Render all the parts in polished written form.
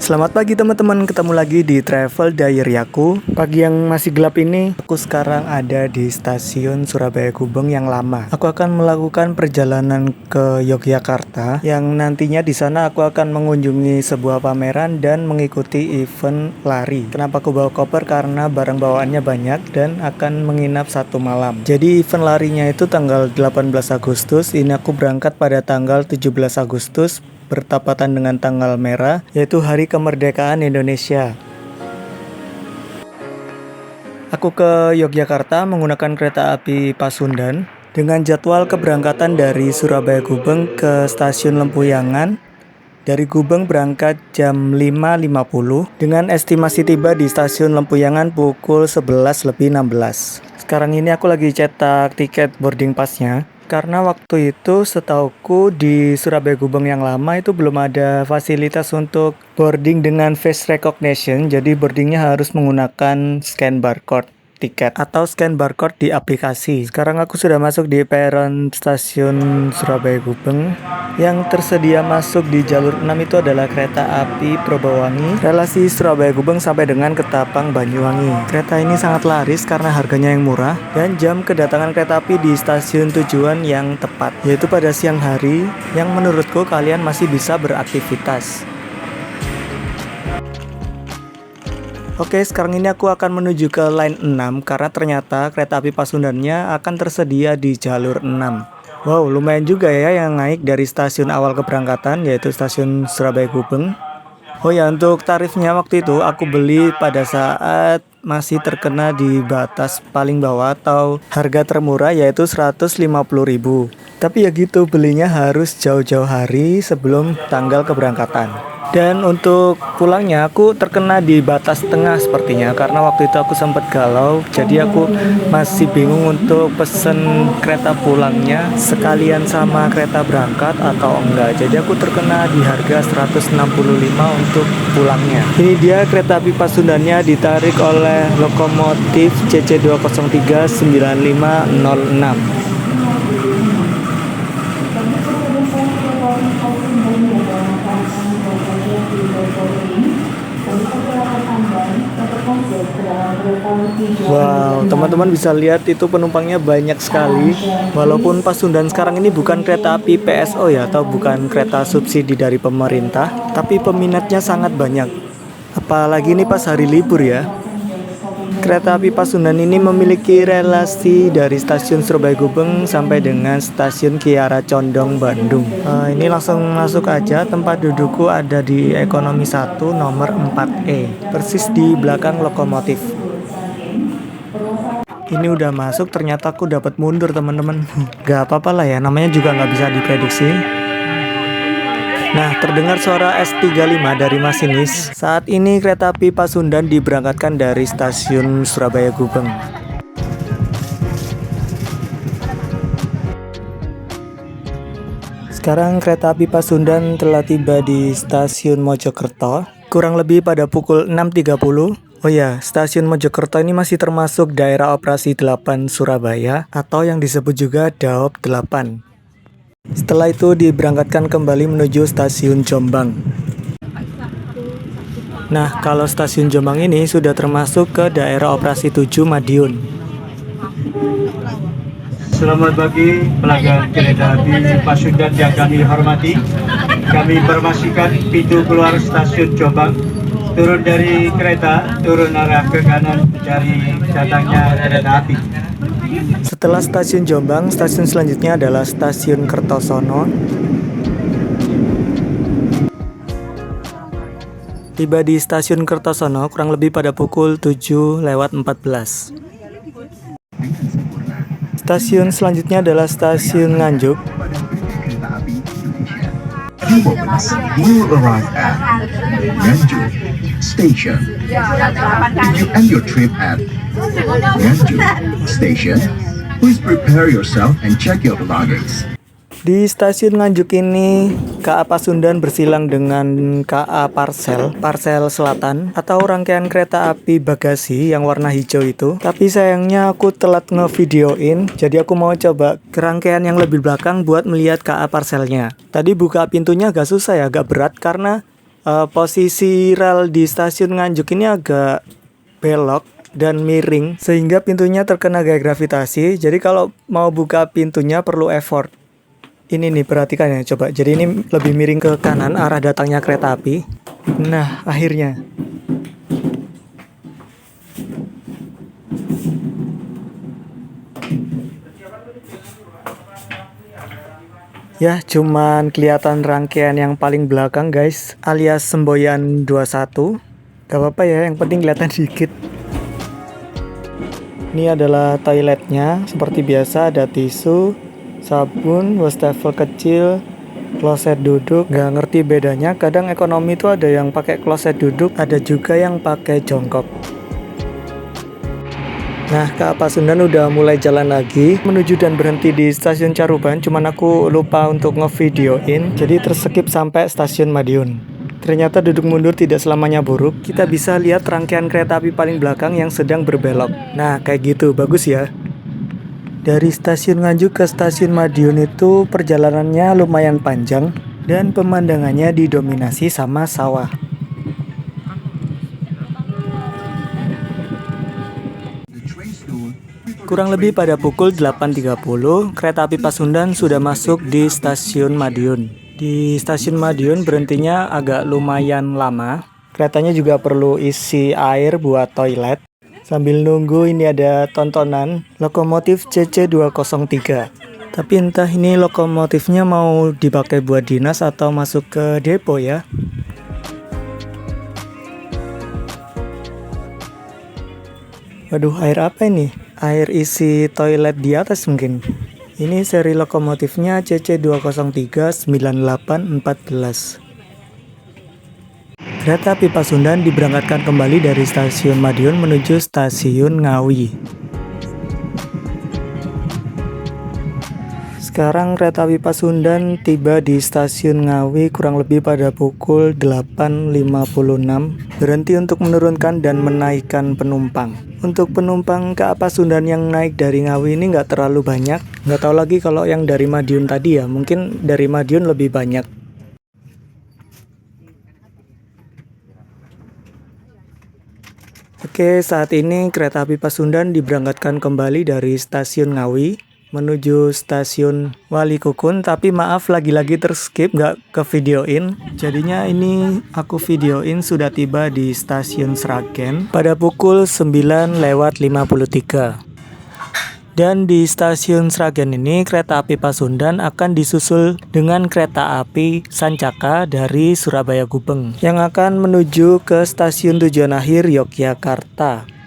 Selamat pagi teman-teman, ketemu lagi di Travel Diary aku. Pagi yang masih gelap ini, aku sekarang ada di stasiun Surabaya Gubeng yang lama. Aku akan melakukan perjalanan ke Yogyakarta, yang nantinya di sana aku akan mengunjungi sebuah pameran dan mengikuti event lari. Kenapa aku bawa koper? Karena barang bawaannya banyak dan akan menginap 1 malam. Jadi event larinya itu tanggal 18 Agustus, ini aku berangkat pada tanggal 17 Agustus. Bertepatan dengan tanggal merah, yaitu Hari Kemerdekaan Indonesia. Aku ke Yogyakarta menggunakan kereta api Pasundan dengan jadwal keberangkatan dari Surabaya Gubeng ke stasiun Lempuyangan. Dari Gubeng berangkat jam 5.50 dengan estimasi tiba di stasiun Lempuyangan pukul 11.16. Sekarang ini aku lagi cetak tiket boarding passnya. Karena waktu itu setauku di Surabaya Gubeng yang lama itu belum ada fasilitas untuk boarding dengan face recognition. Jadi boardingnya harus menggunakan scan barcode tiket atau scan barcode di aplikasi. Sekarang aku sudah masuk di peron stasiun Surabaya Gubeng. Yang tersedia masuk di jalur 6 itu adalah kereta api Probowangi, relasi Surabaya Gubeng sampai dengan Ketapang Banyuwangi. Kereta ini sangat laris karena harganya yang murah dan jam kedatangan kereta api di stasiun tujuan yang tepat, yaitu pada siang hari yang menurutku kalian masih bisa beraktivitas. Oke, sekarang ini aku akan menuju ke line 6 karena ternyata kereta api Pasundannya akan tersedia di jalur 6. Wow, lumayan juga ya yang naik dari stasiun awal keberangkatan, yaitu stasiun Surabaya Gubeng. Oh ya, untuk tarifnya waktu itu aku beli pada saat masih terkena di batas paling bawah atau harga termurah, yaitu 150.000. Tapi ya gitu, belinya harus jauh-jauh hari sebelum tanggal keberangkatan. Dan untuk pulangnya aku terkena di batas tengah sepertinya, karena waktu itu aku sempat galau. Jadi aku masih bingung untuk pesen kereta pulangnya sekalian sama kereta berangkat atau enggak. Jadi aku terkena di harga 165 untuk pulangnya. Ini dia kereta api Pasundannya ditarik oleh lokomotif CC203 9506. Wow, teman-teman bisa lihat itu penumpangnya banyak sekali. Walaupun Pasundan sekarang ini bukan kereta api PSO ya, atau bukan kereta subsidi dari pemerintah, tapi peminatnya sangat banyak. Apalagi ini pas hari libur ya. Kereta api Pasundan ini memiliki relasi dari stasiun Surabaya Gubeng sampai dengan stasiun Kiara Condong, Bandung. Ini langsung masuk aja, tempat dudukku ada di ekonomi 1 nomor 4E, persis di belakang lokomotif. Ini udah masuk, ternyata aku dapat mundur teman-teman. Gak apa-apa lah ya, namanya juga nggak bisa diprediksi. Nah, terdengar suara S35 dari masinis. Saat ini kereta api Pasundan diberangkatkan dari stasiun Surabaya Gubeng. Sekarang kereta api Pasundan telah tiba di stasiun Mojokerto, kurang lebih pada pukul 6.30. Oh ya, stasiun Mojokerto ini masih termasuk daerah operasi 8 Surabaya atau yang disebut juga Daop 8. Setelah itu diberangkatkan kembali menuju stasiun Jombang. Nah, kalau stasiun Jombang ini sudah termasuk ke daerah operasi 7 Madiun. Selamat pagi pelanggan kereta api Pasundan yang kami hormati. Kami informasikan pintu keluar stasiun Jombang. Turun dari kereta, turun arah ke kanan mencari datangnya kereta api. Setelah stasiun Jombang, stasiun selanjutnya adalah stasiun Kertosono. Tiba di stasiun Kertosono kurang lebih pada pukul 7:14. Stasiun selanjutnya adalah stasiun Nganjuk. You arrive at Nganjuk Station. If you end your trip at Nganjuk Station, please prepare yourself and check your belongings. Di stasiun Nganjuk ini, KA Pasundan bersilang dengan KA Parsel Selatan atau rangkaian kereta api bagasi yang warna hijau itu. Tapi sayangnya aku telat ngevideoin, jadi aku mau coba ke rangkaian yang lebih belakang buat melihat KA Parselnya. Tadi buka pintunya agak susah ya, agak berat karena Posisi rel di stasiun Nganjuk ini agak belok dan miring sehingga pintunya terkena gaya gravitasi. Jadi kalau mau buka pintunya perlu effort. Ini nih, perhatikan ya, coba. Jadi ini lebih miring ke kanan arah datangnya kereta api. Nah, akhirnya. Ya, cuman kelihatan rangkaian yang paling belakang guys, alias semboyan 21. Gak apa-apa ya, yang penting kelihatan dikit. Ini adalah toiletnya, seperti biasa ada tisu, sabun, wastafel kecil, kloset duduk. Gak ngerti bedanya, kadang ekonomi itu ada yang pakai kloset duduk, ada juga yang pakai jongkok. Nah, Kak Pasundan udah mulai jalan lagi menuju dan berhenti di stasiun Caruban, cuman aku lupa untuk ngevideoin, jadi terskip sampai stasiun Madiun. Ternyata duduk mundur tidak selamanya buruk, kita bisa lihat rangkaian kereta api paling belakang yang sedang berbelok. Nah, kayak gitu, bagus ya. Dari stasiun Nganjuk ke stasiun Madiun itu perjalanannya lumayan panjang dan pemandangannya didominasi sama sawah. Kurang lebih pada pukul 8.30, kereta api Pasundan sudah masuk di stasiun Madiun. Di stasiun Madiun berhentinya agak lumayan lama. Keretanya juga perlu isi air buat toilet. Sambil nunggu ini ada tontonan lokomotif CC203. Tapi entah ini lokomotifnya mau dipakai buat dinas atau masuk ke depo ya. Waduh, air apa ini? Air isi toilet di atas mungkin. Ini seri lokomotifnya CC203 9814. Kereta api Pasundan diberangkatkan kembali dari stasiun Madiun menuju stasiun Ngawi. Sekarang kereta api Pasundan tiba di stasiun Ngawi kurang lebih pada pukul 8.56. Berhenti untuk menurunkan dan menaikkan penumpang. Untuk penumpang KA Pasundan yang naik dari Ngawi ini nggak terlalu banyak. Nggak tahu lagi kalau yang dari Madiun tadi ya, mungkin dari Madiun lebih banyak. Oke, saat ini kereta api Pasundan diberangkatkan kembali dari stasiun Ngawi menuju stasiun Walikukun, tapi maaf lagi-lagi terskip nggak ke videoin. Jadinya ini aku videoin sudah tiba di stasiun Sragen pada pukul 9:53. Dan di stasiun Sragen ini kereta api Pasundan akan disusul dengan kereta api Sancaka dari Surabaya Gubeng yang akan menuju ke stasiun tujuan akhir Yogyakarta.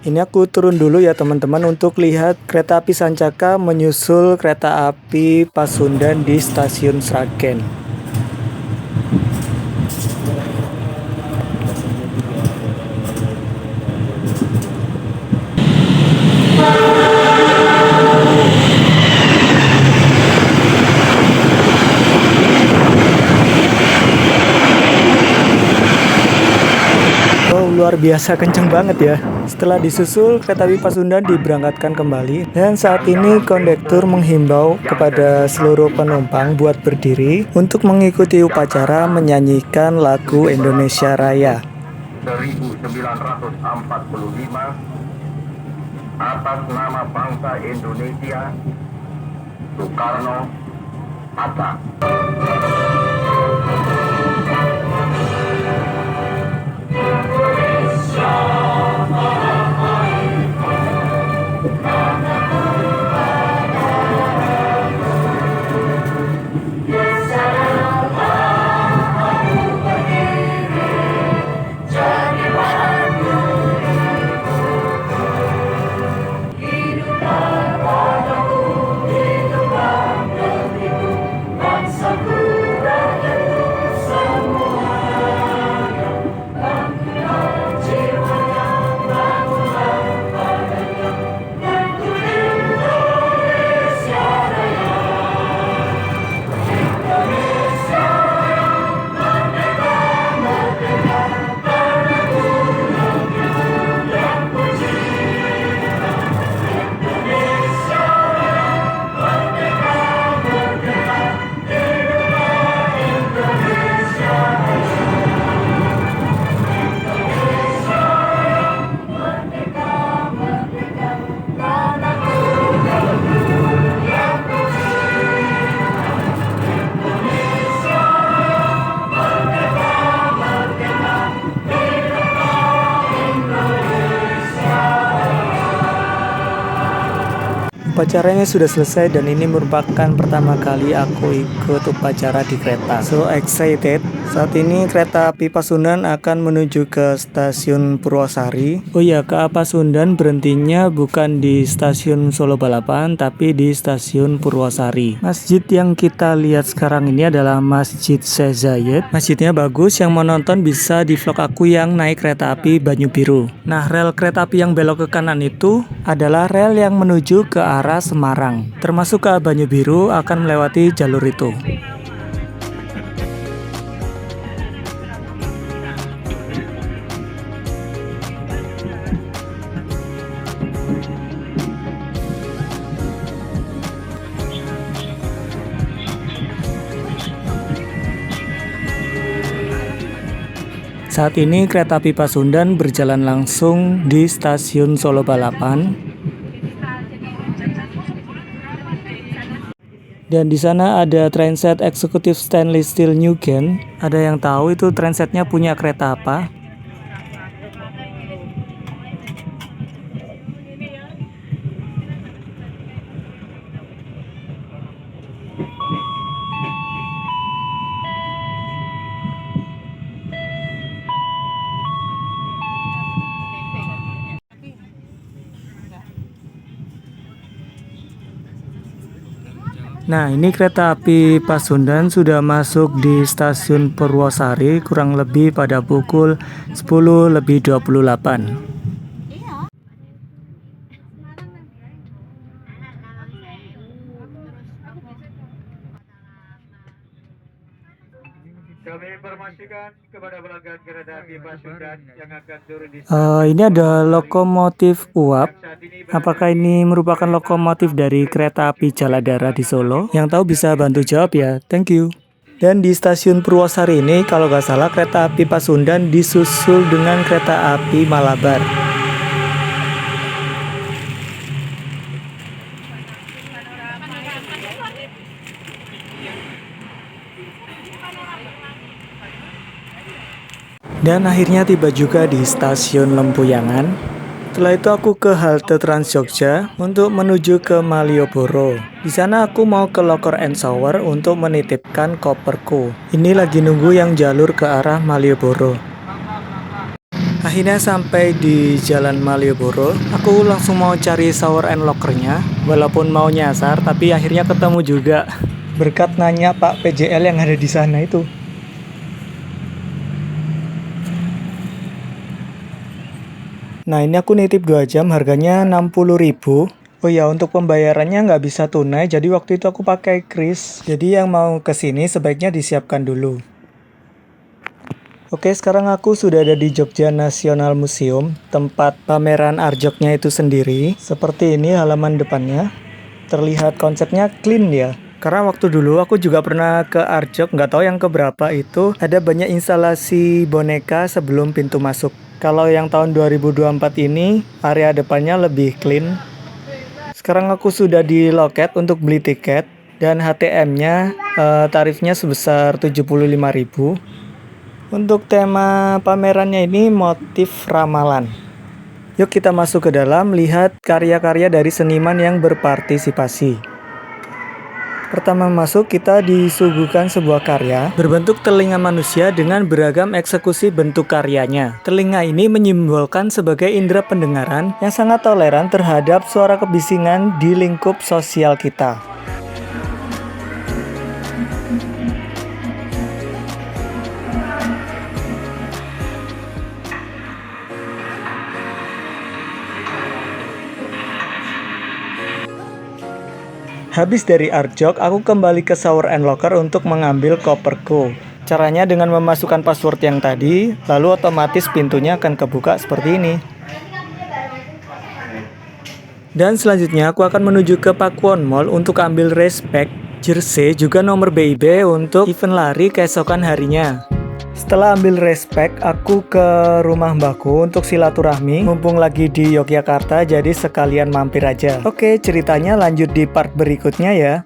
Ini aku turun dulu ya teman-teman untuk lihat kereta api Sancaka menyusul kereta api Pasundan di stasiun Sragen. Luar biasa kenceng banget ya. Setelah disusul, kereta api Pasundan diberangkatkan kembali. Dan saat ini kondektur menghimbau kepada seluruh penumpang buat berdiri untuk mengikuti upacara menyanyikan lagu Indonesia Raya. 1945 atas nama bangsa Indonesia, Soekarno, Hatta. Bangsaku Upacaranya sudah selesai dan ini merupakan pertama kali aku ikut upacara di kereta. So excited. Saat ini kereta api Pasundan akan menuju ke stasiun Purwosari. Oh iya, KA Pasundan berhentinya bukan di stasiun Solo Balapan tapi di stasiun Purwosari. Masjid yang kita lihat sekarang ini adalah Masjid Syekh Zayed. Masjidnya bagus, yang mau nonton bisa di vlog aku yang naik kereta api Banyu Biru. Nah, rel kereta api yang belok ke kanan itu adalah rel yang menuju ke arah Semarang. Termasuk ke Banyu Biru akan melewati jalur itu. Saat ini kereta api Pasundan berjalan langsung di stasiun Solo Balapan. Dan di sana ada trainset eksekutif stainless steel Newgen. Ada yang tahu itu trainsetnya punya kereta apa? Nah, ini kereta api Pasundan sudah masuk di stasiun Purwosari kurang lebih pada pukul 10:28. Kami informasikan kepada pelanggan kereta api Pasundan yang akan turun di Ini ada lokomotif uap. Apakah ini merupakan lokomotif dari kereta api Jaladara di Solo? Yang tahu bisa bantu jawab ya. Thank you. Dan di stasiun Purwosari ini kalau nggak salah kereta api Pasundan disusul dengan kereta api Malabar. Dan akhirnya tiba juga di stasiun Lempuyangan. Setelah itu aku ke halte Trans Jogja untuk menuju ke Malioboro. Di sana aku mau ke Locker and Shower untuk menitipkan koperku. Ini lagi nunggu yang jalur ke arah Malioboro. Akhirnya sampai di Jalan Malioboro. Aku langsung mau cari shower and lockernya. Walaupun mau nyasar, tapi akhirnya ketemu juga. Berkat nanya Pak PJL yang ada di sana itu. Nah, ini aku nitip 2 jam, harganya 60.000. Oh ya, untuk pembayarannya nggak bisa tunai, jadi waktu itu aku pakai kris. Jadi yang mau kesini sebaiknya disiapkan dulu. Oke, sekarang aku sudah ada di Jogja National Museum, tempat pameran arjoknya itu sendiri. Seperti ini halaman depannya. Terlihat konsepnya clean ya. Karena waktu dulu aku juga pernah ke Arjok, nggak tahu yang keberapa itu, ada banyak instalasi boneka sebelum pintu masuk. Kalau yang tahun 2024 ini, area depannya lebih clean. Sekarang aku sudah di loket untuk beli tiket, dan HTM-nya tarifnya sebesar 75.000. Untuk tema pamerannya ini motif ramalan. Yuk kita masuk ke dalam, lihat karya-karya dari seniman yang berpartisipasi. Pertama masuk, kita disuguhkan sebuah karya berbentuk telinga manusia dengan beragam eksekusi bentuk karyanya. Telinga ini menyimbolkan sebagai indera pendengaran yang sangat toleran terhadap suara kebisingan di lingkup sosial kita. Habis dari Arjok, aku kembali ke Shower and Locker untuk mengambil koperku. Caranya dengan memasukkan password yang tadi, lalu otomatis pintunya akan kebuka seperti ini. Dan selanjutnya aku akan menuju ke Pakuwon Mall untuk ambil race pack, jersey, juga nomor BIB untuk event lari keesokan harinya. Setelah ambil race pack, aku ke rumah mbahku untuk silaturahmi. Mumpung lagi di Yogyakarta, jadi sekalian mampir aja. Oke, ceritanya lanjut di part berikutnya ya.